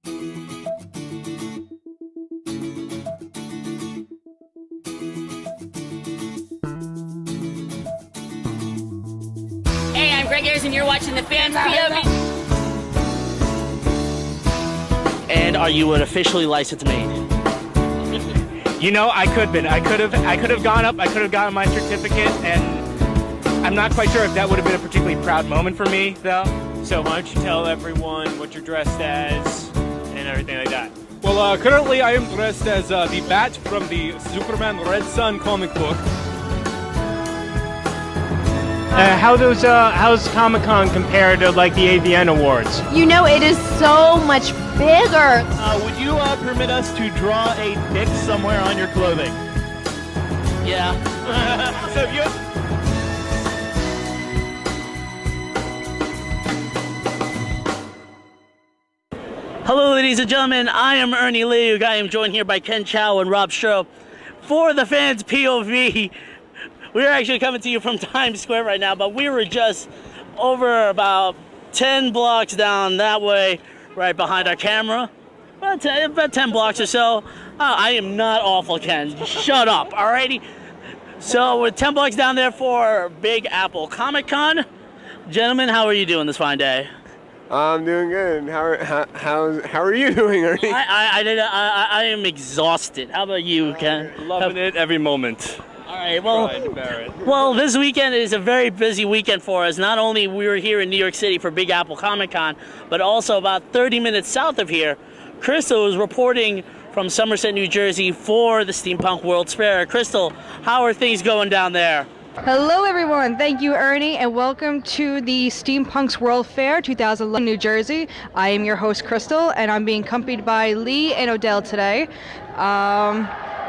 Hey, I'm Greg Ayers, and you're watching the Fans POV. And are you an officially licensed maid? You know, I could have gone up, I could have gotten my certificate, and I'm not quite sure if that would have been a particularly proud moment for me, though. So why don't you tell everyone what you're dressed as and everything like that? Well, currently I am dressed as the Bat from the Superman Red Sun comic book. How's Comic-Con compared to like the AVN Awards? You know, it is so much bigger. Would you permit us to draw a dick somewhere on your clothing? Yeah. So if you... Hello, ladies and gentlemen. I am Ernie Leuk. I am joined here by Ken Chow and Rob Stroh for the Fans POV. We're actually coming to you from Times Square right now, but we were just over about 10 blocks down that way, right behind our camera. About 10 blocks or so. I am not awful, Ken. Shut up, alrighty? So we're 10 blocks down there for Big Apple Comic-Con. Gentlemen, how are you doing this fine day? I'm doing good. How are you doing, Ernie? I am exhausted. How about you, Ken? Loving it every moment. All right, well, this weekend is a very busy weekend for us. Not only we were here in New York City for Big Apple Comic-Con, but also about 30 minutes south of here, Chrystal is reporting from Somerset, New Jersey for the Steampunk World's Fair. Chrystal, how are things going down there? Hello, everyone. Thank you, Ernie, and welcome to the Steampunk's World Fair 2011, New Jersey. I am your host, Chrystal, and I'm being accompanied by Lee and Odell today.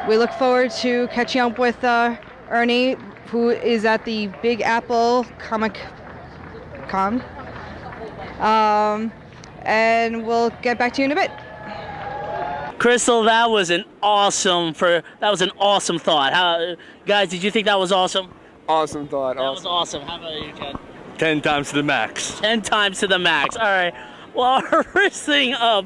We look forward to catching up with Ernie, who is at the Big Apple Comic-Con. And we'll get back to you in a bit. Chrystal, that was an awesome thought. Guys, did you think that was awesome? Awesome thought. That was awesome. How about you, Ken? 10 times to the max. 10 times to the max. All right. Well, our first thing of,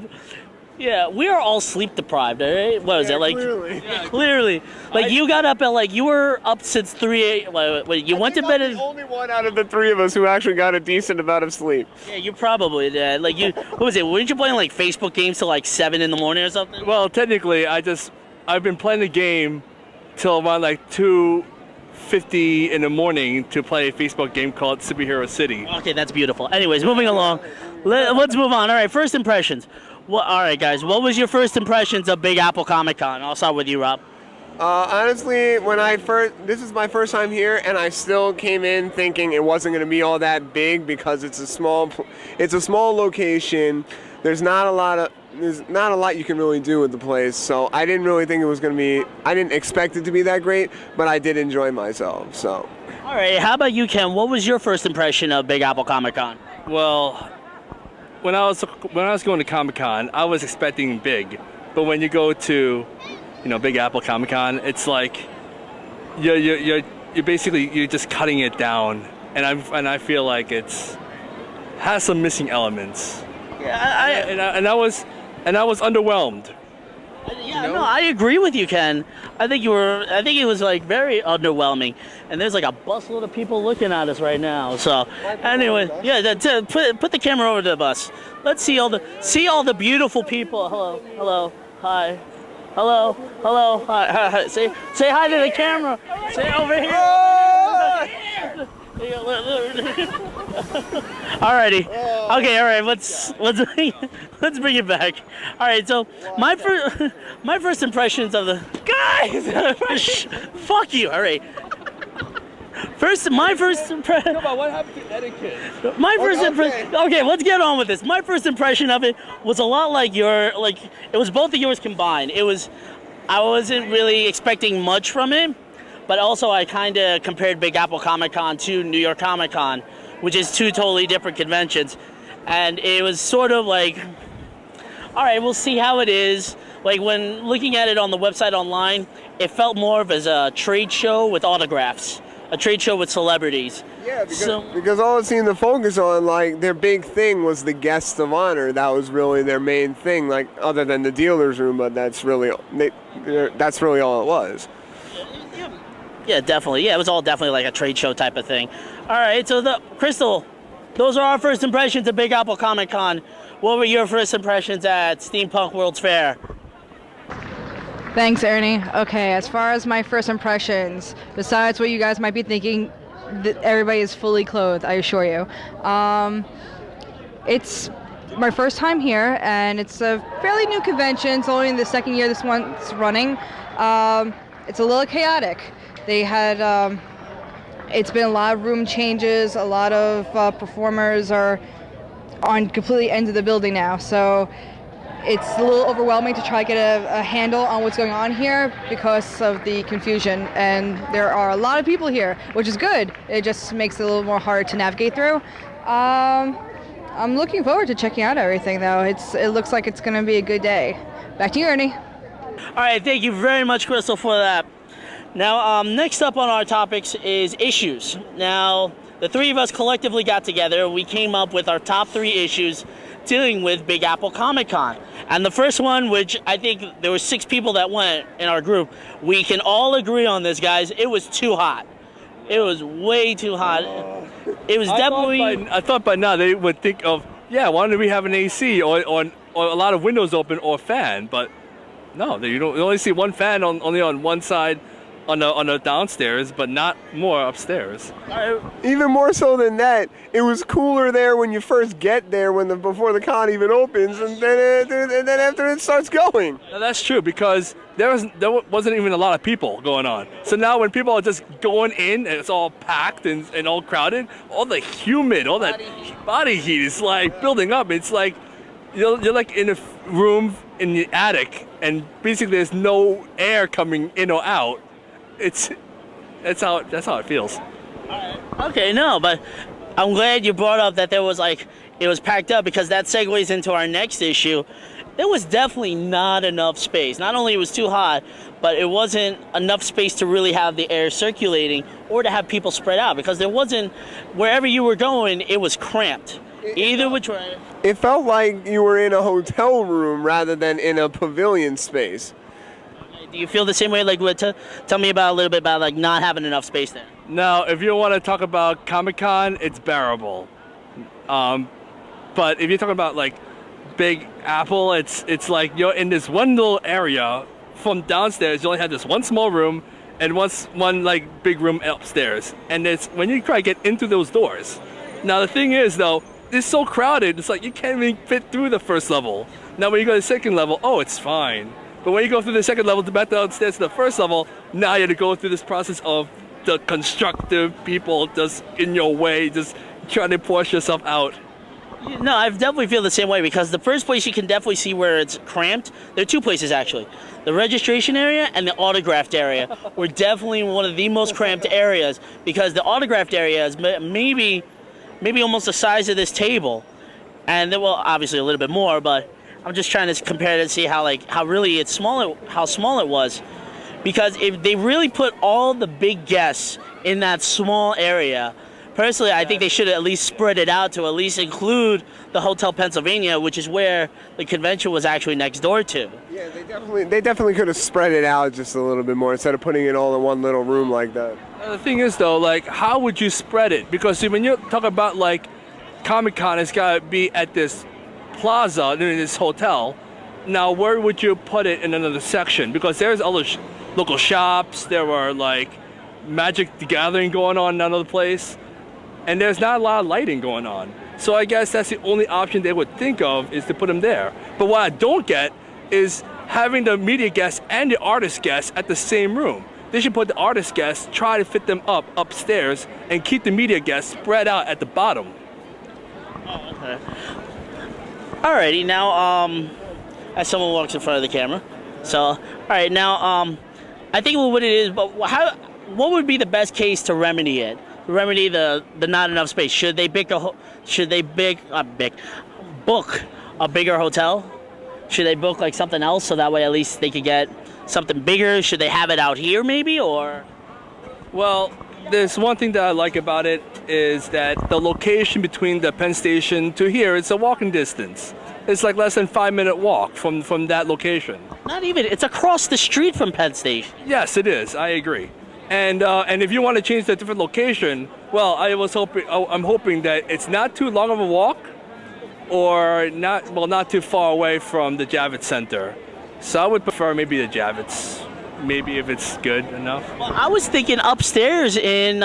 yeah, we are all sleep deprived, all right? What is it, like? Clearly. Yeah, clearly. Like, you got up at, like, you were up since 3 a.m. Wait, you went to bed at... I'm the only one out of the three of us who actually got a decent amount of sleep. Yeah, you probably did. Like, what was it? Weren't you playing, like, Facebook games till, like, 7 in the morning or something? Well, technically, I've been playing the game till around like 2:50 in the morning to play a Facebook game called Superhero City. Okay, that's beautiful. Anyways, moving along. Let's move on. All right, first impressions. All right, guys, what was your first impressions of Big Apple Comic-Con? I'll start with you, Rob. Honestly, this is my first time here, and I still came in thinking it wasn't going to be all that big because it's a small location. There's not a lot you can really do with the place, so I didn't really think it was going to be. I didn't expect it to be that great, but I did enjoy myself. So. All right, how about you, Ken? What was your first impression of Big Apple Comic-Con? Well, when I was going to Comic-Con, I was expecting big, but when you go to, Big Apple Comic-Con, it's like you're basically just cutting it down, and I feel like has some missing elements. Yeah, I was underwhelmed. Yeah, no, I agree with you, Ken. I think it was like very underwhelming, and there's like a busload of people looking at us right now. So, anyway, yeah, put the camera over to the bus. Let's see all the beautiful people. Hello, hi, hello, hi. Say hi to the camera. Say over here. Alrighty. Okay. All right. Let's bring it back. All right. So my first impressions of the guys. Fuck you. All right. My first impression. Come on, what happened to etiquette? My first impression. Okay, let's get on with this. My first impression of it was a lot like it was both of yours combined. I wasn't really expecting much from it. But also, I kind of compared Big Apple Comic-Con to New York Comic-Con, which is two totally different conventions. And it was sort of like, all right, we'll see how it is. Like, when looking at it on the website online, it felt more of as a trade show with autographs. a trade show with celebrities. Yeah, because all it seemed to focus on, like, their big thing was the guests of honor. That was really their main thing, like, other than the dealer's room, but that's really all it was. Yeah, definitely. Yeah, it was all definitely like a trade show type of thing. All right, so Chrystal, those are our first impressions of Big Apple Comic Con. What were your first impressions at Steampunk World's Fair? Thanks, Ernie. Okay, as far as my first impressions, besides what you guys might be thinking, that everybody is fully clothed, I assure you. It's my first time here, and it's a fairly new convention. It's only the second year this one's running. It's a little chaotic. They had, it's been a lot of room changes. A lot of performers are on completely ends of the building now, so it's a little overwhelming to try to get a handle on what's going on here because of the confusion. And there are a lot of people here, which is good. It just makes it a little more hard to navigate through. I'm looking forward to checking out everything, though. It looks like it's going to be a good day. Back to you, Ernie. All right, thank you very much, Chrystal, for that. Now, next up on our topics is issues. Now, the three of us collectively got together. We came up with our top 3 issues dealing with Big Apple Comic Con. And the first one, which I think there were 6 people that went in our group, we can all agree on this, guys. It was too hot. It was way too hot. It was definitely... I thought by now they would think of, yeah, why don't we have an AC or a lot of windows open or a fan? But no, you only see one fan only on one side on the downstairs, but not more upstairs. Even more so than that, it was cooler there when you first get there, before the con even opens, and then after it starts going. Now, that's true, because there wasn't even a lot of people going on. So now when people are just going in and it's all packed and all crowded, all the humid, all that body heat is like building up. It's like you're like in a room in the attic, and basically there's no air coming in or out. That's how it feels. Okay, no, but I'm glad you brought up that it was packed up, because that segues into our next issue. There was definitely not enough space. Not only it was too hot, but it wasn't enough space to really have the air circulating or to have people spread out, because there wasn't, wherever you were going, it was cramped. Either which way. It felt like you were in a hotel room rather than in a pavilion space. Do you feel the same way? Like, tell me about a little bit about like not having enough space there. Now, if you want to talk about Comic-Con, it's bearable. But if you're talking about like Big Apple, it's like you're in this one little area. From downstairs, you only have this one small room and one like big room upstairs. And it's when you try to get into those doors. Now the thing is though, it's so crowded. It's like you can't even fit through the first level. Now when you go to the second level, oh, it's fine. But when you go through the second level to back downstairs to the first level, now you have to go through this process of the constructive people just in your way, just trying to push yourself out. No, I definitely feel the same way, because the first place you can definitely see where it's cramped, there are 2 places actually. The registration area and the autographed area were definitely one of the most cramped areas, because the autographed area is maybe almost the size of this table. And then, well, obviously a little bit more, but I'm just trying to compare it and see how small it was, because if they really put all the big guests in that small area, personally, I think they should at least spread it out to at least include the Hotel Pennsylvania, which is where the convention was actually next door to. Yeah, they definitely could have spread it out just a little bit more instead of putting it all in one little room like that. The thing is though, like, how would you spread it? Because see, when you talk about like Comic-Con, it's got to be at this plaza in this hotel. Now where would you put it in another section? Because there's other local shops, there were like Magic the Gathering going on in another place, and there's not a lot of lighting going on. So I guess that's the only option they would think of, is to put them there. But what I don't get is having the media guests and the artist guests at the same room. They should put the artist guests, try to fit them upstairs, and keep the media guests spread out at the bottom. Oh, okay. Alrighty, now, as someone walks in front of the camera. So, alright, now, I think what it is, but what would be the best case to remedy it? Remedy the not enough space? Should they book a bigger hotel? Should they book like something else so that way at least they could get something bigger? Should they have it out here maybe, or? Well, there's one thing that I like about it is that the location between the Penn Station to here, it's a walking distance. It's like less than 5-minute walk from that location. Not even. It's across the street from Penn Station. Yes, it is. I agree. And if you want to change to a different location, well, I'm hoping that it's not too long of a walk, or not too far away from the Javits Center. So I would prefer maybe the Javits, maybe if it's good enough. Well, I was thinking upstairs in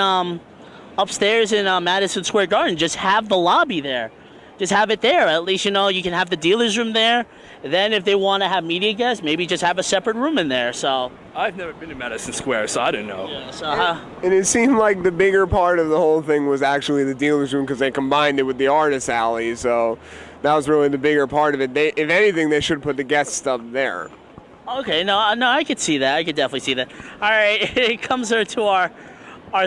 Madison Square Garden. Just have the lobby there. Just have it there. At least you can have the dealer's room there. Then if they want to have media guests, maybe just have a separate room in there. So I've never been to Madison Square, so I don't know. yeah, so And it seemed like the bigger part of the whole thing was actually the dealer's room because they combined it with the artist alley. So that was really the bigger part of it. If anything, they should put the guest stuff there. okay, no, I could see that. I could definitely see that. All right, it comes to our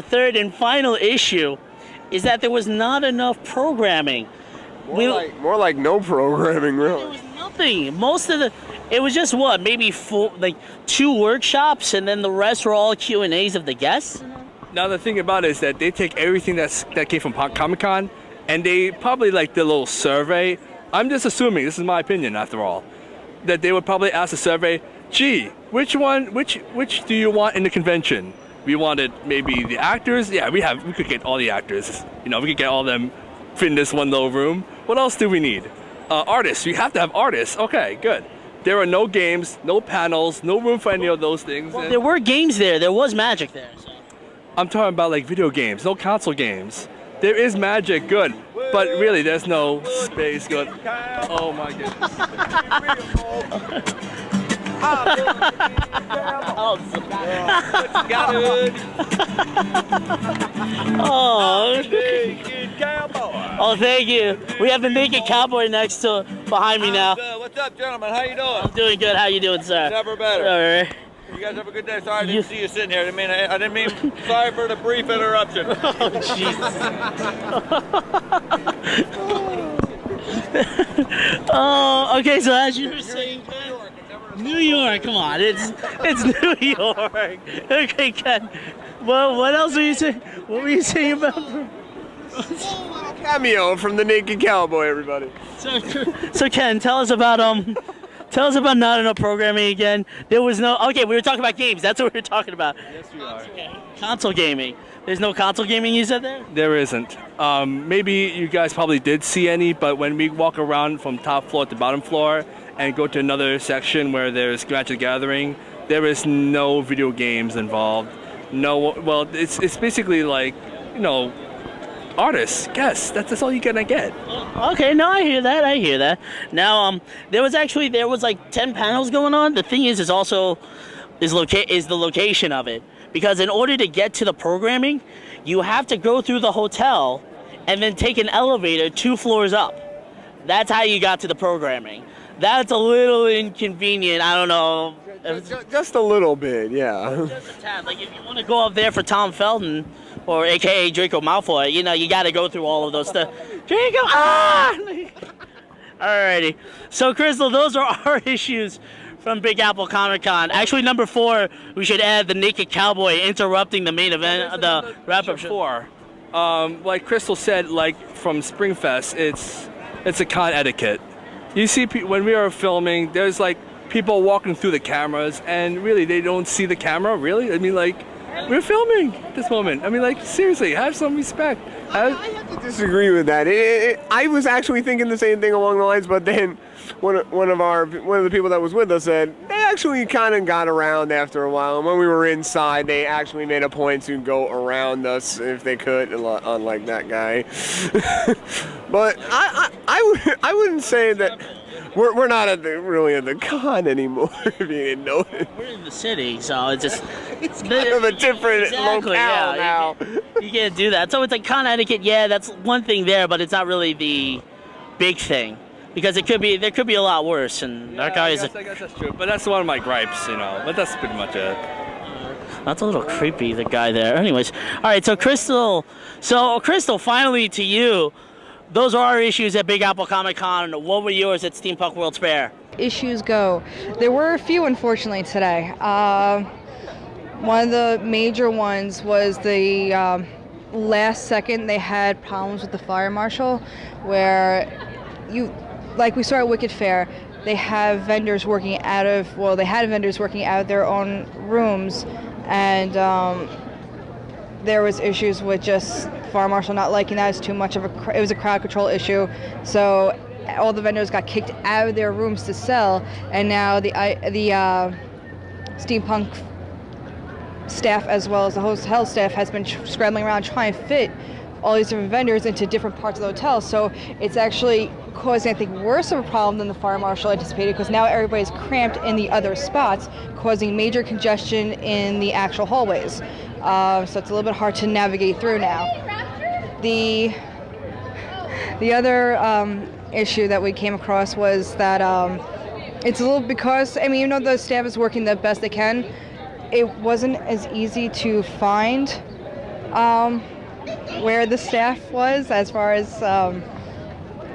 third and final issue, is that there was not enough programming. More like no programming, There really. was nothing. It was just maybe 2 workshops, and then the rest were all Q&As of the guests. Now the thing about it is that they take everything that came from Comic-Con, and they probably did a little survey. I'm just assuming, this is my opinion after all, that they would probably ask the survey, gee, which do you want in the convention? We wanted maybe the actors. Yeah, we could get all the actors. We could get all of them fit in this one little room. What else do we need? Artists. We have to have artists. Okay, good. There are no games, no panels, no room for any of those things. Well, there were games there. There was Magic there. So. I'm talking about video games, no console games. There is Magic, good, but really there's no space, good. Oh my goodness. Oh, thank you. We have the naked cowboy behind me now. What's up, gentlemen? How you doing? I'm doing good. How you doing, sir? Never better. All right. You guys have a good day. Sorry I didn't see you sitting here. I didn't mean. Sorry for the brief interruption. Oh, Jesus. Oh, okay. So as you were saying, New York. Come on, it's New York. Okay, Ken. Well, what else were you saying? What were you saying about? Cameo from the Naked Cowboy, everybody. So Ken, tell us about not enough programming again. There was no. Okay, we were talking about games. That's what we were talking about. Yes, we are. Okay. Console gaming. There's no console gaming. You said there. There isn't. Maybe you guys probably did see any, but when we walk around from top floor to bottom floor and go to another section where there's Magic the Gathering, there is no video games involved. No. Well, it's basically artists, guests. That's all you're gonna get. Okay, no, I hear that. Now, there was 10 panels going on. The thing is the location of it, because in order to get to the programming, you have to go through the hotel and then take an elevator 2 floors up. That's how you got to the programming. That's a little inconvenient. I don't know. Just a little bit, yeah. Just a tad. Like if you want to go up there for Tom Felton, or AKA Draco Malfoy, you got to go through all of those stuff. Draco, Alrighty. So, Chrystal, those are our issues from Big Apple Comic Con. Actually, number 4, we should add the Naked Cowboy interrupting the main event, the wrap-up show. 4. Like Chrystal said, from Springfest, it's a con etiquette. You see, when we are filming, there's people walking through the cameras, and really, they don't see the camera. Really, we're filming at this moment. Seriously, have some respect. I have to disagree with that. I was actually thinking the same thing along the lines, but then one of the people that was with us said they actually kind of got around after a while. And when we were inside, they actually made a point to go around us if they could, unlike that guy. But I wouldn't say that. We're not really at the con anymore, if you didn't know it. We're in the city, so it's just... It's kind of a different locale now. You can't do that. So it's con etiquette, yeah, that's one thing there, but it's not really the big thing. Because there could be a lot worse, and I guess that's true, but that's one of my gripes, but that's pretty much it. That's a little creepy, the guy there. Anyways, all right, so Chrystal, finally to you. Those are our issues at Big Apple Comic Con. What were yours at Steampunk World's Fair? Issues go. There were a few, unfortunately, today. one of the major ones was the last second they had problems with the fire marshal, where like we saw at Wicked Fair, they have vendors working out of, well, they had vendors working out of their own rooms, and there was issues with just fire marshal not liking that. It's too much of it was a crowd control issue, so all the vendors got kicked out of their rooms to sell, and now the Steampunk staff as well as the hotel staff has been scrambling around trying to fit all these different vendors into different parts of the hotel. So it's actually causing, I think, worse of a problem than the fire marshal anticipated, because now everybody's cramped in the other spots, causing major congestion in the actual hallways. So it's a little bit hard to navigate through now. The other issue that we came across was that it's a little, because, I mean, even though the staff is working the best they can, it wasn't as easy to find where the staff was, as far as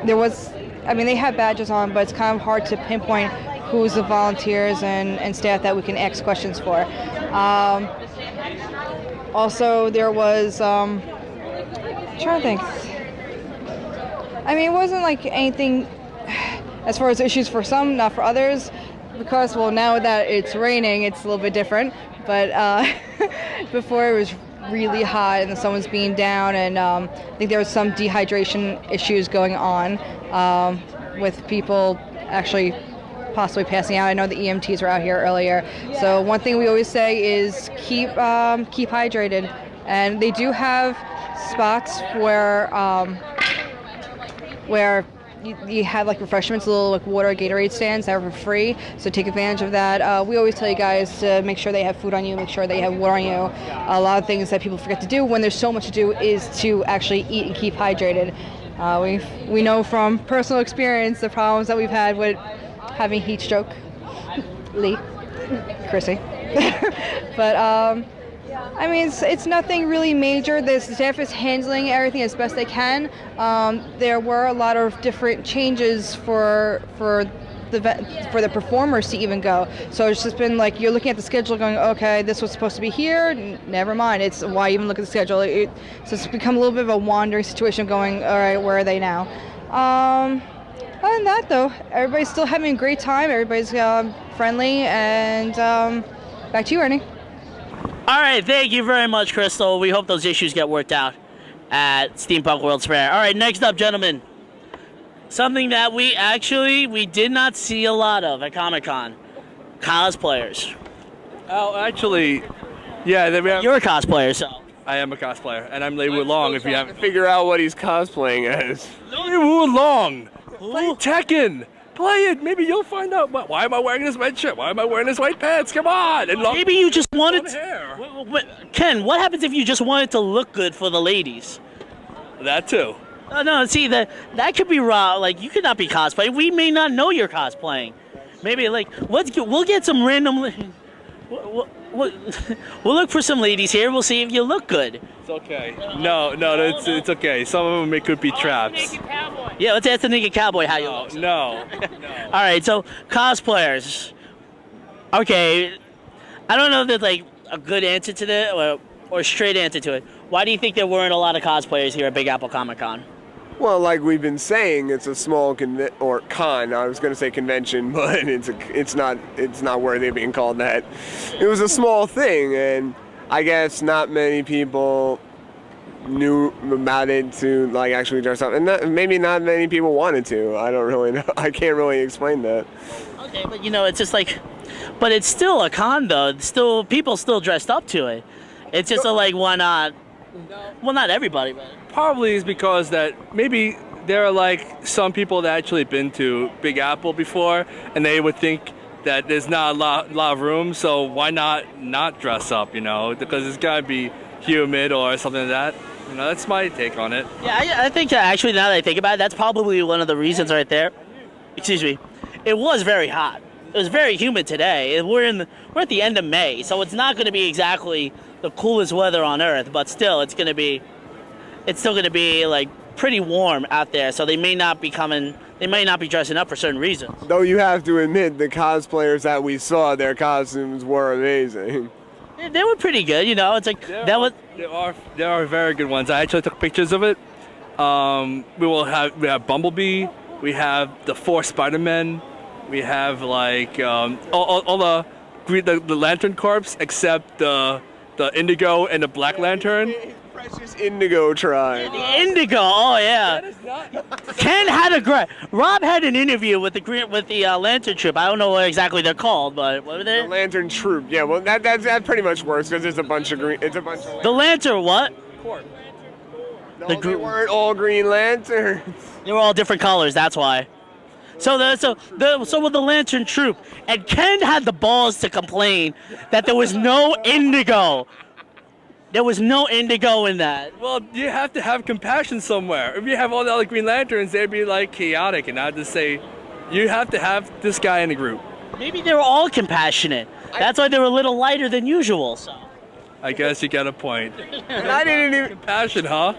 there was, I mean, they have badges on, but it's kind of hard to pinpoint who's the volunteers and staff that we can ask questions for. Also, there was, I'm trying to think. I mean, it wasn't like anything as far as issues for some, not for others, because, well, now that it's raining, it's a little bit different. But before, it was really hot and the sun was being down, and I think there was some dehydration issues going on with people actually possibly passing out. I know the EMTs were out here earlier. So one thing we always say is keep hydrated, and they do have spots where you have like refreshments, little like water Gatorade stands that are for free, so take advantage of that. We always tell you guys to make sure they have food on you, make sure they have water on you. A lot of things that people forget to do when there's so much to do is to actually eat and keep hydrated. We know from personal experience the problems that we've had with having heat stroke. Lee, Chrissy. But I mean, it's nothing really major. The staff is handling everything as best they can. There were a lot of different changes for the performers to even go. So it's just been like you're looking at the schedule going, okay, this was supposed to be here. Never mind. It's why even look at the schedule. So it's become a little bit of a wandering situation going, all right, where are they now? Other than that, though, everybody's still having a great time. Everybody's friendly. And back to you, Ernie. All right, thank you very much, Chrystal. We hope those issues get worked out at Steampunk World's Fair. All right, next up, gentlemen. Something that we did not see a lot of at Comic-Con. Cosplayers. Oh, actually, yeah. You're a cosplayer, so. I am a cosplayer, and I'm Lei Wulong. If you haven't figure out what he's cosplaying as. Lei Wulong. Play Tekken. Play it. Maybe you'll find out. Why am I wearing this red shirt? Why am I wearing this white pants? Come on. And maybe you just wanted hair. Ken, what happens if you just wanted to look good for the ladies? That too. Oh, no, see, that could be raw. Like, you could not be cosplaying. We may not know you're cosplaying. Maybe, like, we'll get some random... We'll look for some ladies here. We'll see if you look good. It's okay. No, it's okay. Some of them could be traps. Yeah, let's ask the naked cowboy how you look. No. All right, so cosplayers. Okay, I don't know if there's like a good answer to that or a straight answer to it. Why do you think there weren't a lot of cosplayers here at Big Apple Comic Con? Well, like we've been saying, it's a small con. I was going to say convention, but it's not worthy of being called that. It was a small thing, and I guess not many people knew about it to like actually dress up, and maybe not many people wanted to. I don't really know. I can't really explain that. Okay, but it's just like, but it's still a con though. People still dressed up to it. It's just why not? Well, not everybody, but. Probably is because that maybe there are like some people that actually been to Big Apple before, and they would think that there's not a lot of room, so why not dress up, because it's gotta be humid or something like that. That's my take on it. Yeah, I think that actually, now that I think about it, that's probably one of the reasons right there. Excuse me. It was very hot. It was very humid today. We're at the end of May, so it's not going to be exactly the coolest weather on Earth, but still, it's still going to be like pretty warm out there, so they may not be dressing up for certain reasons. Though you have to admit, the cosplayers that we saw, their costumes were amazing. They were pretty good, you know. It's like that was. There are very good ones. I actually took pictures of it. We have Bumblebee. We have the 4 Spider-Men. We have like all the Lantern Corps except the Indigo and the Black Lantern. Precious Indigo tribe. The Indigo, oh yeah. Ken had a great. Rob had an interview with the Lantern Troop. I don't know what exactly they're called, but what were they? The Lantern Troop. Yeah, well that pretty much works because it's a bunch of green. It's a bunch of. The Lantern what? No, they weren't all Green Lanterns. They were all different colors. That's why. So with the Lantern Troop, and Ken had the balls to complain that there was no Indigo. There was no Indigo in that. Well, you have to have compassion somewhere. If you have all the other Green Lanterns, they'd be like chaotic, and I'd just say, you have to have this guy in the group. Maybe they were all compassionate. That's why they were a little lighter than usual. So. I guess you got a point. And I didn't even Compassion, huh?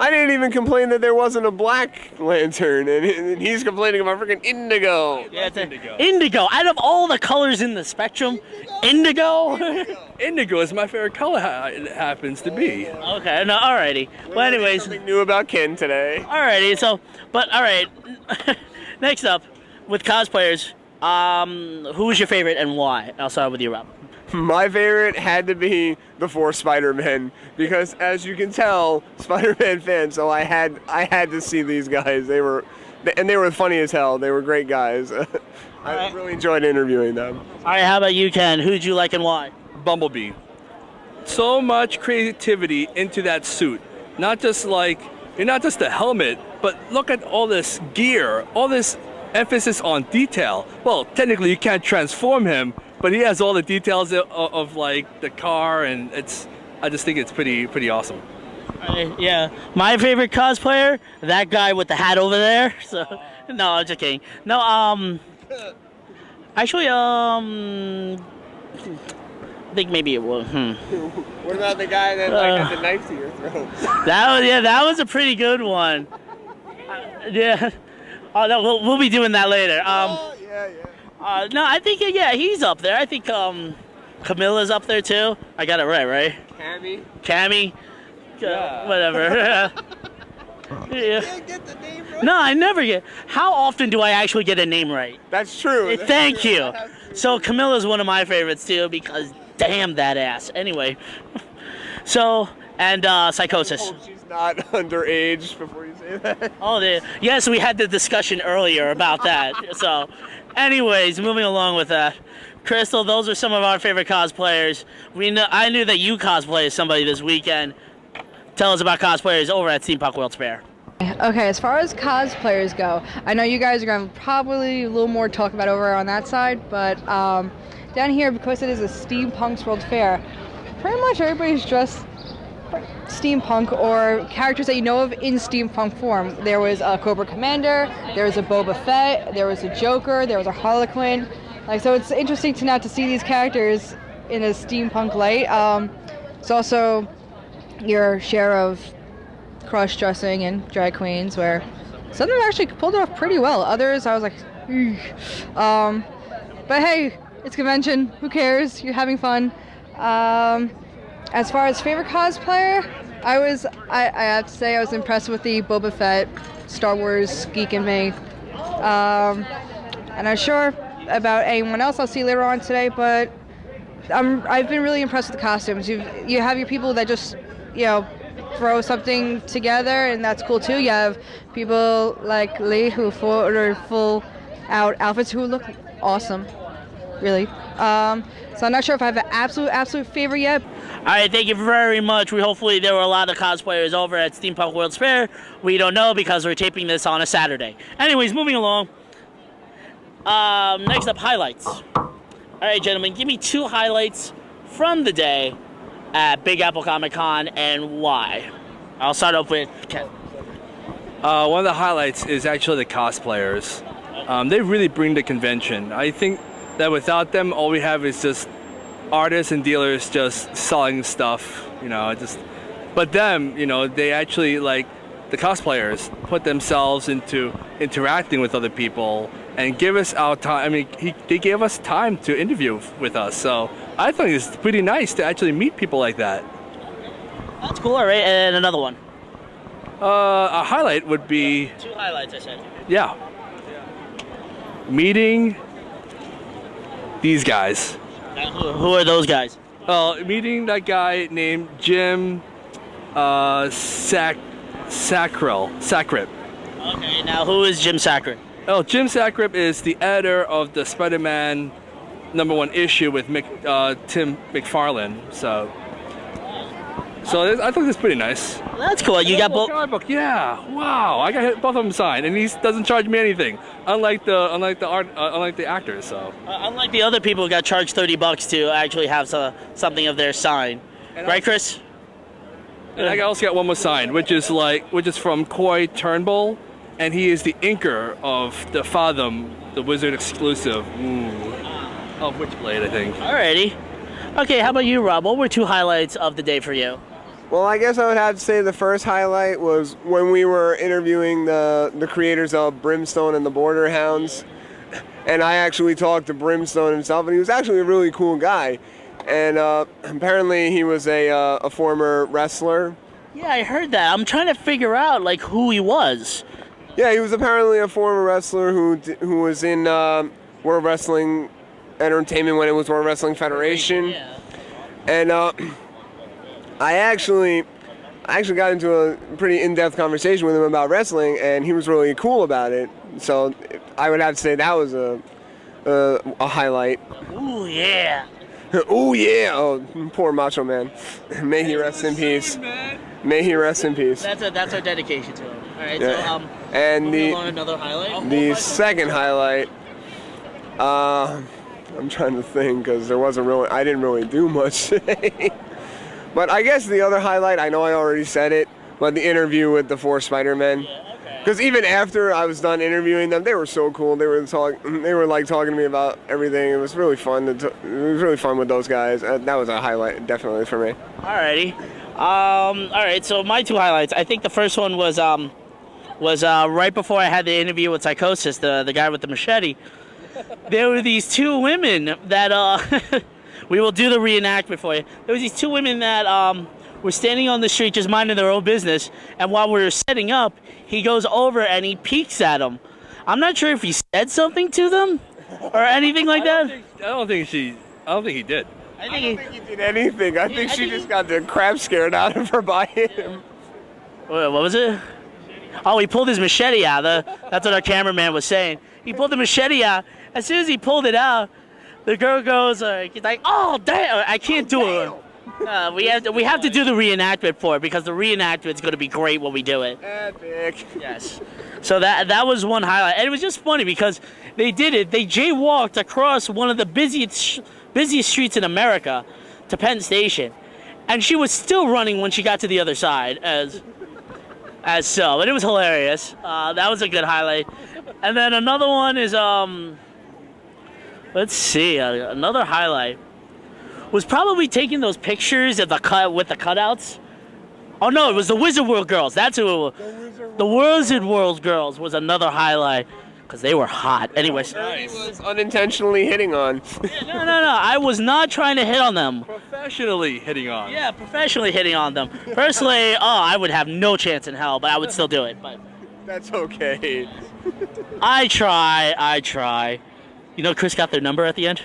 I didn't even complain that there wasn't a Black Lantern, and he's complaining about freaking Indigo. Yeah, it's Indigo. Out of all the colors in the spectrum, Indigo. Indigo is my favorite color. It happens to be. Okay, no, alrighty. Well, anyways, Something new about Ken today. alrighty. So, but alright. Next up, with cosplayers, who was your favorite and why? I'll start with you, Rob. My favorite had to be the 4 Spider-Men because, as you can tell, Spider-Man fan. So I had to see these guys. They were funny as hell. They were great guys. I really enjoyed interviewing them. Alright, how about you, Ken? Who'd you like and why? Bumblebee. So much creativity into that suit. Not just the helmet, but look at all this gear, all this emphasis on detail. Well, technically you can't transform him, but he has all the details of like the car, and I just think it's pretty awesome. Yeah, my favorite cosplayer, that guy with the hat over there. So, no, I'm just kidding. No, actually, I think maybe it was. What about the guy that had the knife to your throat? That was a pretty good one. Yeah. Oh no, we'll be doing that later. Yeah. No, I think he's up there. I think Camilla's up there too. I got it right? Cammy. Whatever. Yeah. Get the name right. No, I never get. How often do I actually get a name right? That's true. Thank you. So Camilla's one of my favorites too because damn that ass. Anyway. So and Psychosis. She's not underage before you say that. Oh, yes, we had the discussion earlier about that. So, anyways, moving along with that. Chrystal, those are some of our favorite cosplayers. I knew that you cosplayed somebody this weekend. Tell us about cosplayers over at Steampunk World's Fair. Okay, as far as cosplayers go, I know you guys are going to probably a little more talk about over on that side, but down here, because it is a Steampunk's World Fair, pretty much everybody's dressed steampunk or characters that you know of in steampunk form. There was a Cobra Commander, there was a Boba Fett, there was a Joker, there was a Harlequin. So it's interesting to now to see these characters in a steampunk light. It's also your share of cross-dressing and drag queens, where some of them actually pulled it off pretty well. Others, I was like, but hey, it's convention. Who cares? You're having fun. As far as favorite cosplayer, I have to say I was impressed with the Boba Fett, Star Wars geek in me. And I'm sure about anyone else I'll see later on today, but I've been really impressed with the costumes. You have your people that just, throw something together, and that's cool too. You have people like Lee who order full out outfits who look awesome, really. So I'm not sure if I have an absolute favorite yet. All right, thank you very much. Hopefully there were a lot of cosplayers over at Steampunk World's Fair. We don't know because we're taping this on a Saturday. Anyways, moving along. Next up, highlights. All right, gentlemen, give me 2 highlights from the day at Big Apple Comic Con and why. I'll start off with Ken. One of the highlights is actually the cosplayers. They really bring the convention. I think that without them, all we have is just artists and dealers just selling stuff, but them, they actually, like, the cosplayers put themselves into interacting with other people and give us our time. I mean, they gave us time to interview with us, so I think it's pretty nice to actually meet people like that. That's cool. All right, and another one. A highlight would be 2 highlights, I said. yeah, meeting these guys. Now, who are those guys? Meeting that guy named Jim Sacrip. Okay, now who is Jim Sacrip? Oh, Jim Sacrip is the editor of the Spider-Man #1 issue with Tim McFarlane. So I think that's pretty nice. That's cool. You got both. Comic book, yeah. Wow, I got both of them signed, and he doesn't charge me anything. Unlike the actors. So Unlike the other people who got charged $30 to actually have something of their sign, right, Chris? and I also got one more signed, which is from Coy Turnbull, and he is the inker of the Fathom, the Wizard exclusive. Of Witchblade, I think. Alrighty. Okay, how about you, Rob? What were 2 highlights of the day for you? Well, I guess I would have to say the first highlight was when we were interviewing the creators of Brimstone and the Border Hounds. And I actually talked to Brimstone himself, and he was actually a really cool guy. And apparently he was a former wrestler. Yeah, I heard that. I'm trying to figure out like who he was. Yeah, he was apparently a former wrestler who was in World Wrestling Entertainment when it was World Wrestling Federation. Yeah. And I actually got into a pretty in-depth conversation with him about wrestling, and he was really cool about it. So I would have to say that was a highlight. Ooh, yeah. Ooh, yeah. Oh, poor Macho Man. May he rest in peace. May he rest in peace. That's our dedication to him. All right. Yeah. So and moving on, another highlight. the second highlight, I'm trying to think because I didn't really do much today. But I guess the other highlight, I know I already said it, but the interview with the 4 Spider-Men. Because even after I was done interviewing them, they were so cool. They were talking to me about everything. It was really fun. It was really fun with those guys. That was a highlight, definitely for me. Alrighty. All right. So my 2 highlights. I think the first one was right before I had the interview with Psychosis, the guy with the machete. There were these 2 women that we will do the reenactment for you. There was these 2 women that were standing on the street just minding their own business, and while we were setting up, he goes over and he peeks at them. I'm not sure if he said something to them or anything like that. I don't think he did. I don't think he did anything. I think she just got the crap scared out of her by him. What was it? Oh, he pulled his machete out. That's what our cameraman was saying. He pulled the machete out. As soon as he pulled it out, the girl goes, he's like, "Oh damn! I can't do it." We have to do the reenactment for it because the reenactment's going to be great when we do it. Epic. Yes. So that was one highlight, and it was just funny because they did it. They jaywalked across one of the busiest streets in America to Penn Station, and she was still running when she got to the other side, as so. And it was hilarious. That was a good highlight. And then another one is let's see, another highlight was probably taking those pictures of with the cutouts. Oh no, it was the Wizard World girls. That's who it was. The Wizard World girls was another highlight because they were hot. Anyways, Ernie was unintentionally hitting on. no. I was not trying to hit on them. Professionally hitting on. Yeah, professionally hitting on them. Personally, I would have no chance in hell, but I would still do it. But That's okay. I try. You know, Chris got their number at the end.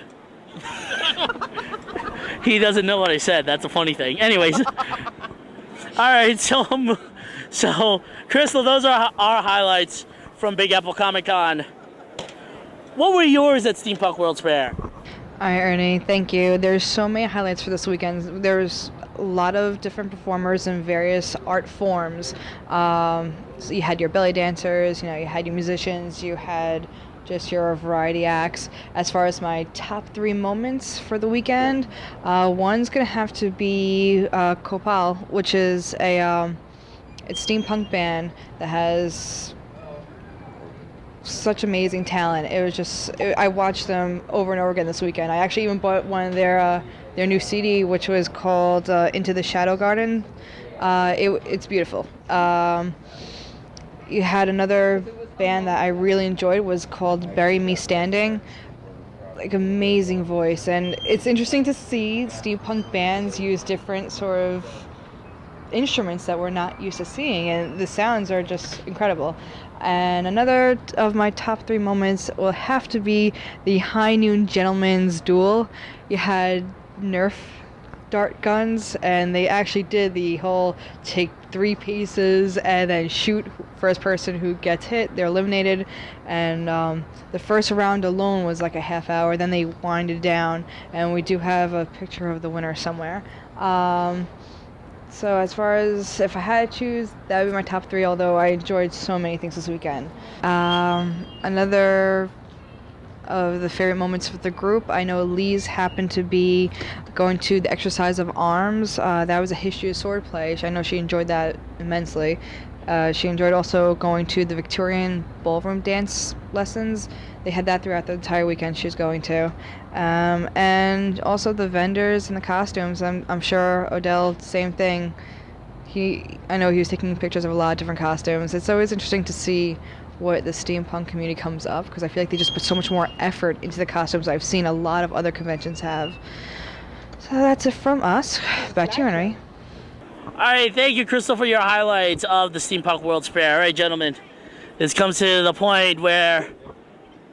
He doesn't know what I said. That's a funny thing. Anyways. All right, so Chrystal, those are our highlights from Big Apple Comic Con. What were yours at Steampunk World's Fair? Hi, Ernie. Thank you. There's so many highlights for this weekend. There's a lot of different performers in various art forms. So you had your belly dancers, you had your musicians, you had just your variety acts. As far as my top 3 moments for the weekend, one's gonna have to be Copal, which is it's steampunk band that has such amazing talent. It was just I watched them over and over again this weekend. I actually even bought one of their new CD, which was called Into the Shadow Garden. It's beautiful. You had another band that I really enjoyed was called Bury Me Standing. Like, amazing voice, and it's interesting to see steampunk bands use different sort of instruments that we're not used to seeing, and the sounds are just incredible. And another of my top 3 moments will have to be the High Noon Gentleman's Duel. You had Nerf dart guns, and they actually did the whole take 3 pieces and then shoot first person who gets hit, they're eliminated. And the first round alone was like a half hour, then they winded down, and we do have a picture of the winner somewhere. So as far as if I had to choose, that would be my top 3, although I enjoyed so many things this weekend. Another of the favorite moments with the group, I know Lee's happened to be going to the exercise of arms. That was a history of swordplay. I know she enjoyed that immensely. She enjoyed also going to the Victorian ballroom dance lessons. They had that throughout the entire weekend she was going to. And also the vendors and the costumes. I'm sure Odell, same thing. I know he was taking pictures of a lot of different costumes. It's always interesting to see what the steampunk community comes up, because I feel like they just put so much more effort into the costumes I've seen a lot of other conventions have. So that's it from us. Back to you, Ernie. All right, thank you, Chrystal, for your highlights of the Steampunk World's Fair. All right, gentlemen, this comes to the point where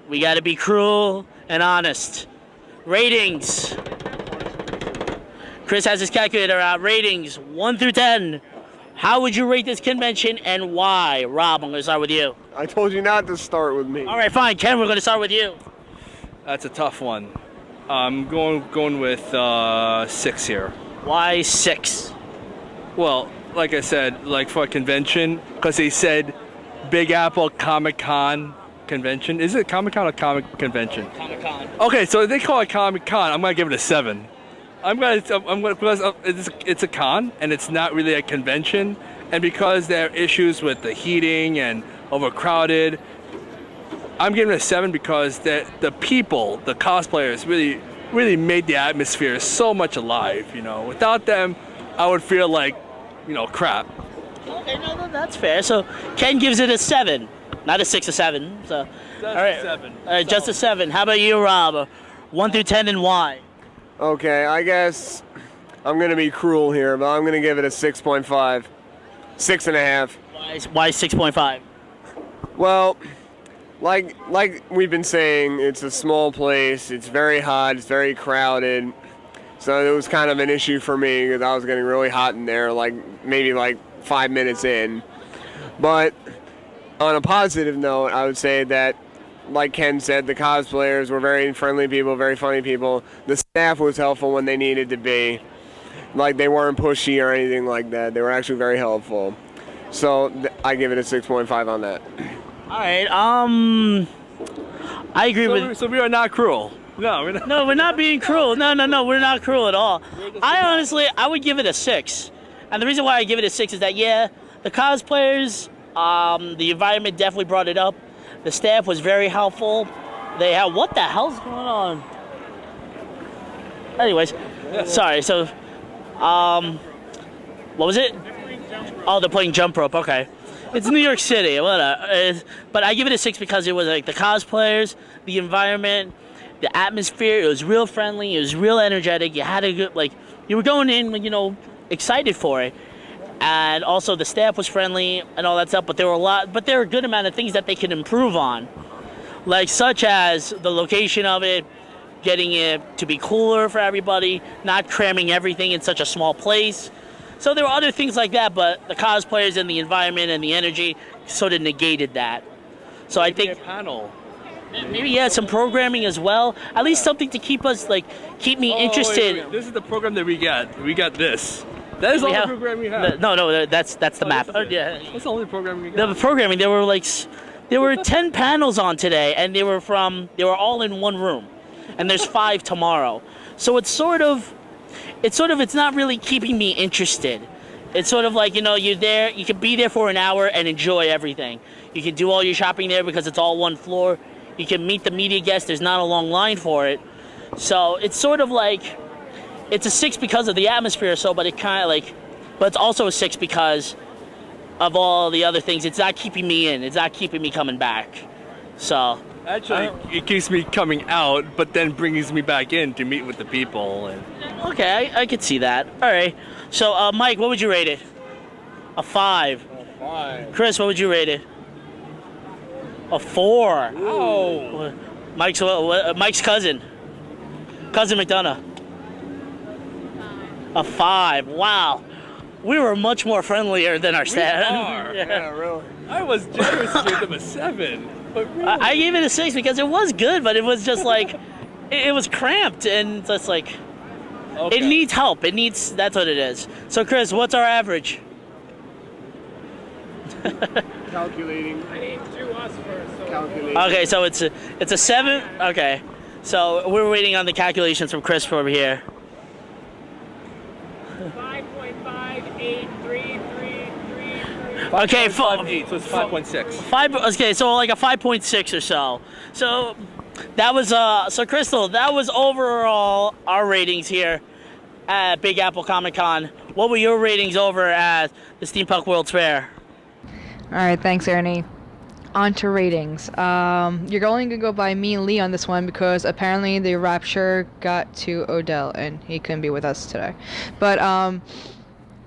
we got to be cruel and honest. Ratings. Chris has his calculator out. Ratings 1 through 10. How would you rate this convention and why? Rob, I'm going to start with you. I told you not to start with me. All right, fine. Ken, we're going to start with you. That's a tough one. I'm going with 6 here. Why 6? Well, like I said, like for a convention, because they said Big Apple Comic-Con convention. Is it Comic-Con or Comic Convention? Comic-Con. Okay, so if they call it Comic-Con, I'm going to give it a 7. Because it's a con and it's not really a convention, and because there are issues with the heating and overcrowded, I'm giving it a 7 because the people, the cosplayers, really made the atmosphere so much alive. You know, without them, I would feel like, crap. Okay, no, that's fair. So Ken gives it a 7, not a 6 or 7. So all right, a 7. All right, just a 7. How about you, Rob? 1 through 10, and why? Okay, I guess I'm going to be cruel here, but I'm going to give it a 6.5. 6.5. Why 6.5? Well, like we've been saying, it's a small place. It's very hot. It's very crowded. So it was kind of an issue for me because I was getting really hot in there, maybe 5 minutes in. But on a positive note, I would say that, like Ken said, the cosplayers were very friendly people, very funny people. The staff was helpful when they needed to be. They weren't pushy or anything like that. They were actually very helpful. So I give it a 6.5 on that. All right. I agree with. So we are not cruel. No, we're not. No, we're not being cruel. No, we're not cruel at all. I would give it a 6. And the reason why I give it a 6 is that, the cosplayers, the environment definitely brought it up. The staff was very helpful. They had, what the hell's going on? Anyways, sorry. So, what was it? Oh, they're playing jump rope. Okay, it's New York City. Whatever. But I give it a 6 because it was the cosplayers, the environment, the atmosphere. It was real friendly. It was real energetic. You had a good you were going in, excited for it. And also the staff was friendly and all that stuff, but there were a good amount of things that they could improve on, such as the location of it, getting it to be cooler for everybody, not cramming everything in such a small place. So there were other things like that, but the cosplayers and the environment and the energy sort of negated that. So I think a panel. Maybe some programming as well. At least something to keep us keep me interested. Wait. This is the program that we got. We got this. That is all the programming we have. No, that's the map. Yeah. That's the only programming we got. The programming, there were 10 panels on today, and they were all in one room, and there's 5 tomorrow. So it's not really keeping me interested. It's sort of you're there, you can be there for an hour and enjoy everything. You can do all your shopping there because it's all one floor. You can meet the media guests. There's not a long line for it. So it's sort of it's a 6 because of the atmosphere, but it kind of but it's also a 6 because of all the other things, it's not keeping me in. It's not keeping me coming back. So Actually, it keeps me coming out, but then brings me back in to meet with the people. And okay, I could see that. All right. So Mike, what would you rate it? A 5. A 5. Chris, what would you rate it? A 4. oh, Mike's cousin McDonough. A 5. Wow. We were much more friendlier than our staff. are. Yeah, really. I was generous to give them a 7, but really, I gave it a 6 because it was good, but it was just like it was cramped and just like okay. it needs help. That's what it is. So Chris, what's our average? Calculating. I need 2 us first. So Calculating. Okay, so it's a 7. Okay, so we're waiting on the calculations from Chris over here. 5.583333. Okay, 5.8, so it's 5.6. 5. Okay, so like a 5.6 or so. So that was so Chrystal, that was overall our ratings here at Big Apple Comic Con. What were your ratings over at the Steampunk World's Fair? All right, thanks, Ernie. On to ratings. You're only gonna go by me and Lee on this one because apparently the Rapture got to Odell and he couldn't be with us today. But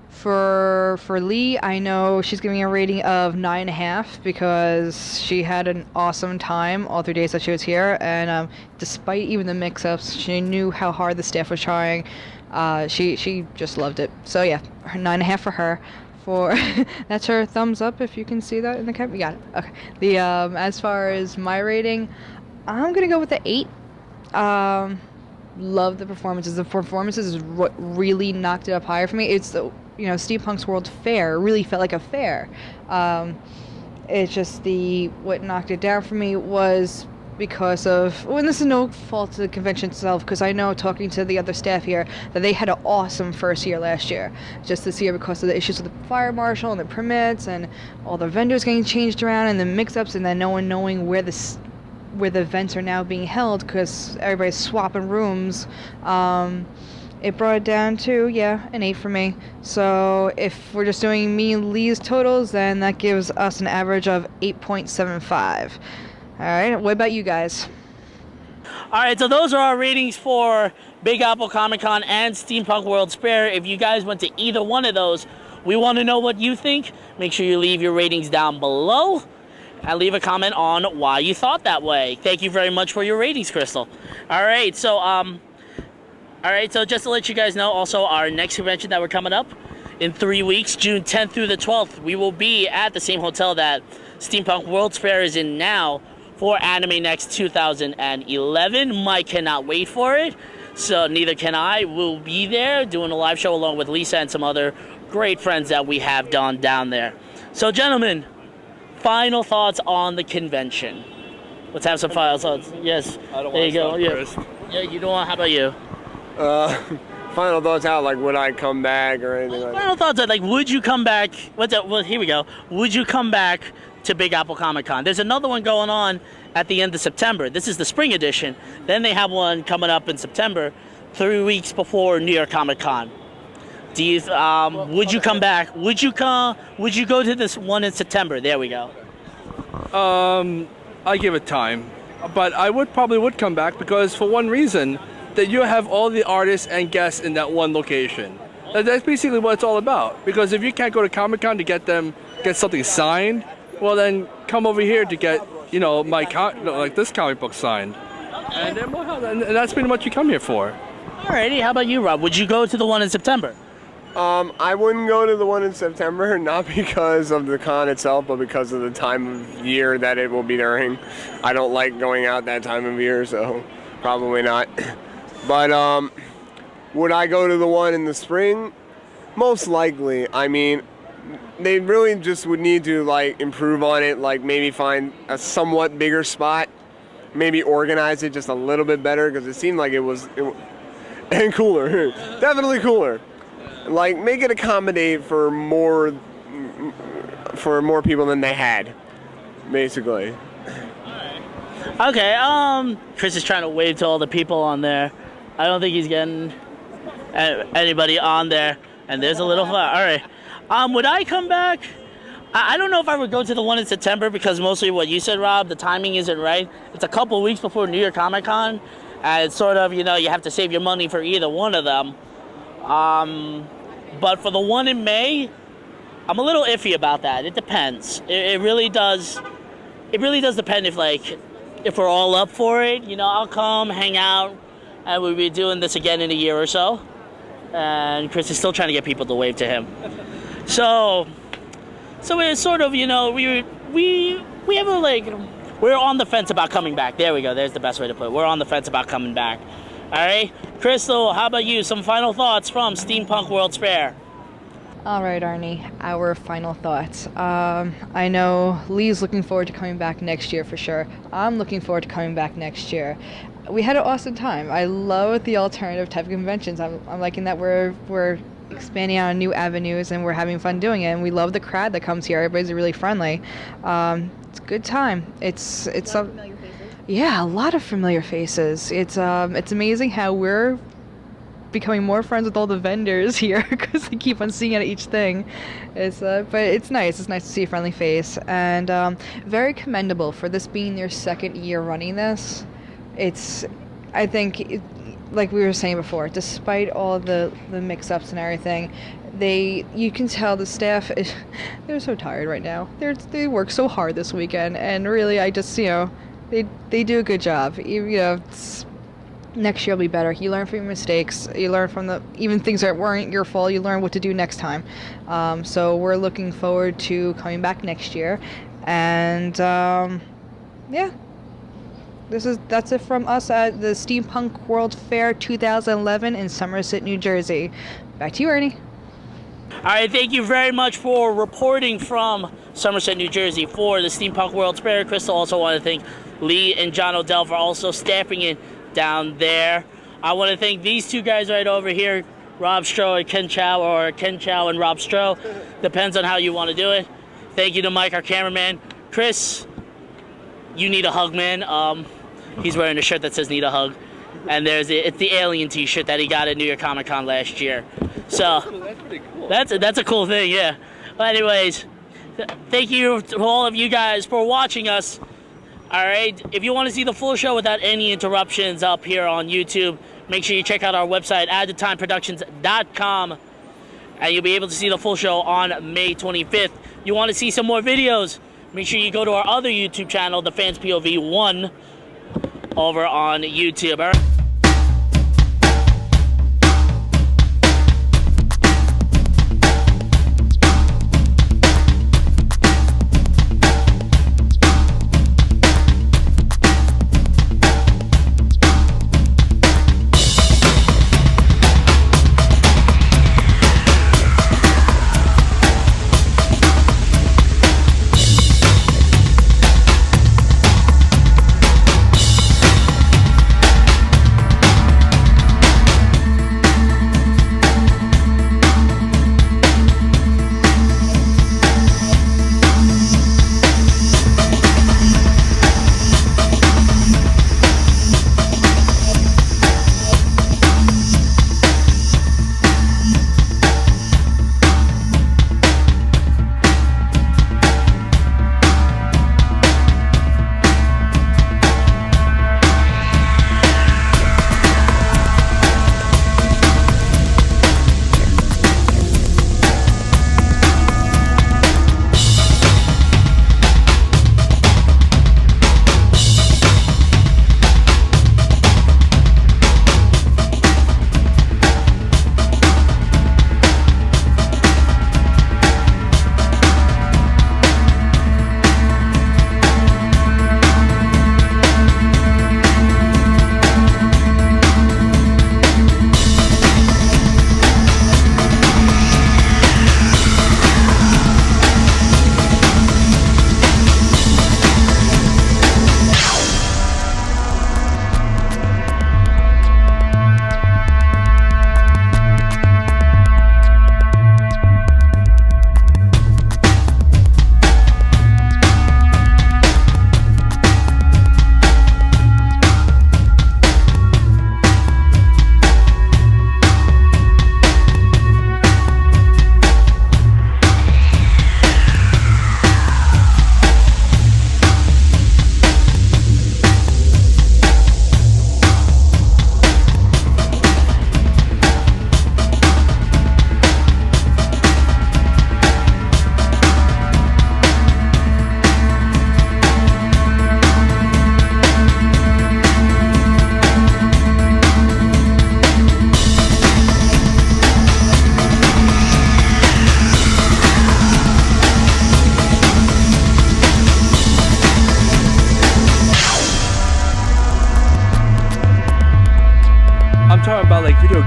for Lee, I know she's giving a rating of 9.5 because she had an awesome time all 3 days that she was here, and despite even the mix-ups, she knew how hard the staff was trying. She just loved it. So yeah, 9.5 for her. That's her thumbs up if you can see that in the camera. You got it. Okay. The as far as my rating, I'm gonna go with the 8. Love the performances. The performances is what really knocked it up higher for me. It's the Steampunk's World Fair really felt like a fair. It's just what knocked it down for me was because of, and this is no fault to the convention itself, because I know talking to the other staff here that they had an awesome first year last year. Just this year, because of the issues with the fire marshal and the permits and all the vendors getting changed around and the mix-ups, and then no one knowing where the events are now being held because everybody's swapping rooms. It brought it down to, an 8 for me. So if we're just doing me and Lee's totals, then that gives us an average of 8.75. All right, what about you guys? All right, so those are our ratings for Big Apple Comic Con and Steampunk World's Fair. If you guys went to either one of those, we want to know what you think. Make sure you leave your ratings down below and leave a comment on why you thought that way. Thank you very much for your ratings, Chrystal. All right, so just to let you guys know, also our next convention that we're coming up in 3 weeks, June 10th through the 12th, we will be at the same hotel that Steampunk World's Fair is in now for Anime Next 2011. Mike cannot wait for it, so neither can I. We'll be there doing a live show along with Lisa and some other great friends that we have done down there. So, gentlemen, final thoughts on the convention. Let's have some final thoughts. Yes, I don't there you want go. to start first. Yeah, you don't want. How about you? Final thoughts out, like would I come back or anything like that? Final thoughts are like, would you come back? Well, here we go. Would you come back to Big Apple Comic Con? There's another one going on at the end of September. This is the spring edition. Then they have one coming up in September, 3 weeks before New York Comic Con. Do you? Would you come back? Would you go to this one in September? There we go. I give it time, but I probably would come back because for one reason, that you have all the artists and guests in that one location. That's basically what it's all about. Because if you can't go to Comic-Con to get something signed, well then come over here to get like this comic book signed. And then and that's pretty much what you come here for. Alrighty, how about you, Rob? Would you go to the one in September? I wouldn't go to the one in September, not because of the con itself, but because of the time of year that it will be during. I don't like going out that time of year, so probably not. But would I go to the one in the spring? Most likely. I mean, they really just would need to like improve on it, like maybe find a somewhat bigger spot, maybe organize it just a little bit better, because it seemed like it and cooler, definitely cooler. Like make it accommodate for more people than they had, basically. Okay, Chris is trying to wave to all the people on there. I don't think he's getting anybody on there. And there's a little fire. All right. Would I come back? I don't know if I would go to the one in September because mostly what you said, Rob, the timing isn't right. It's a couple weeks before New York Comic Con, and it's sort of, you know, you have to save your money for either one of them. But for the one in May, I'm a little iffy about that. It depends. It really does. It really does depend if we're all up for it. You know, I'll come, hang out, and we'll be doing this again in a year or so. And Chris is still trying to get people to wave to him. So it's sort of, you know, we have a, like, we're on the fence about coming back. There we go. There's the best way to put it. We're on the fence about coming back. All right, Chrystal, how about you? Some final thoughts from Steampunk World's Fair. All right, Ernie, our final thoughts. I know Lee's looking forward to coming back next year for sure. I'm looking forward to coming back next year. We had an awesome time. I love the alternative type of conventions. I'm liking that we're expanding on new avenues and we're having fun doing it. And we love the crowd that comes here. Everybody's really friendly. It's a good time. It's yeah, a lot of familiar faces. It's amazing how we're becoming more friends with all the vendors here because they keep on seeing it at each thing. But it's nice. It's nice to see a friendly face, and very commendable for this being their second year running this. I think, like we were saying before, despite all the mix-ups and everything, you can tell the staff they're so tired right now. They work so hard this weekend, and really, I just, you know, they do a good job. You know, next year will be better. You learn from your mistakes. You learn from even things that weren't your fault. You learn what to do next time. So we're looking forward to coming back next year, and yeah. That's it from us at the Steampunk World Fair 2011 in Somerset, New Jersey. Back to you, Ernie. All right, thank you very much for reporting from Somerset, New Jersey for the Steampunk World's Fair. Chrystal, also want to thank Lee and John Odell for also staffing it down there. I want to thank these two guys right over here, Rob Stroh and Ken Chow, or Ken Chow and Rob Stroh. Depends on how you want to do it. Thank you to Mike, our cameraman. Chris, you need a hug, man. He's wearing a shirt that says "Need a Hug," and it's the Alien T-shirt that he got at New York Comic Con last year. So That's pretty cool. that's a cool thing, yeah. But anyways, thank you to all of you guys for watching us. All right, if you want to see the full show without any interruptions up here on YouTube, make sure you check out our website, addthetimeproductions.com, and you'll be able to see the full show on May 25th. You want to see some more videos, make sure you go to our other YouTube channel, the Fans POV 1, over on YouTube. All right?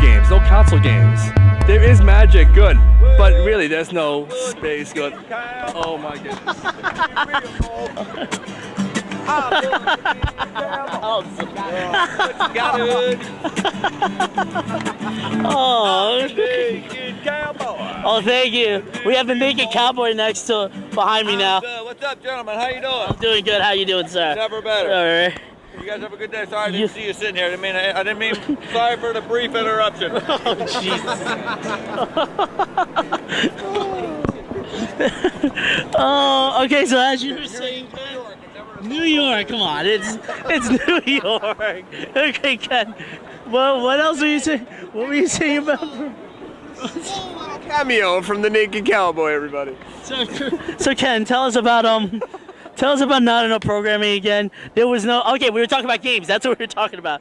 games, no console games. There is Magic, good, but really there's no space, good. Oh my goodness. Oh. Naked cowboy. Oh, thank you. We have the naked cowboy next to behind me now. What's up, gentlemen? How you doing? Doing good. How you doing, sir? Never better. All right. You guys have a good day. Sorry I didn't see you sitting here. I didn't mean. Sorry for the brief interruption. Oh, Jesus. Oh, okay. So as you were saying, Ken, New York. Come on, it's New York. Okay, Ken. Well, what else were you saying? What were you saying about? Cameo from the Naked Cowboy, everybody. So Ken, tell us about not enough programming again. There was no. Okay, we were talking about games. That's what we were talking about.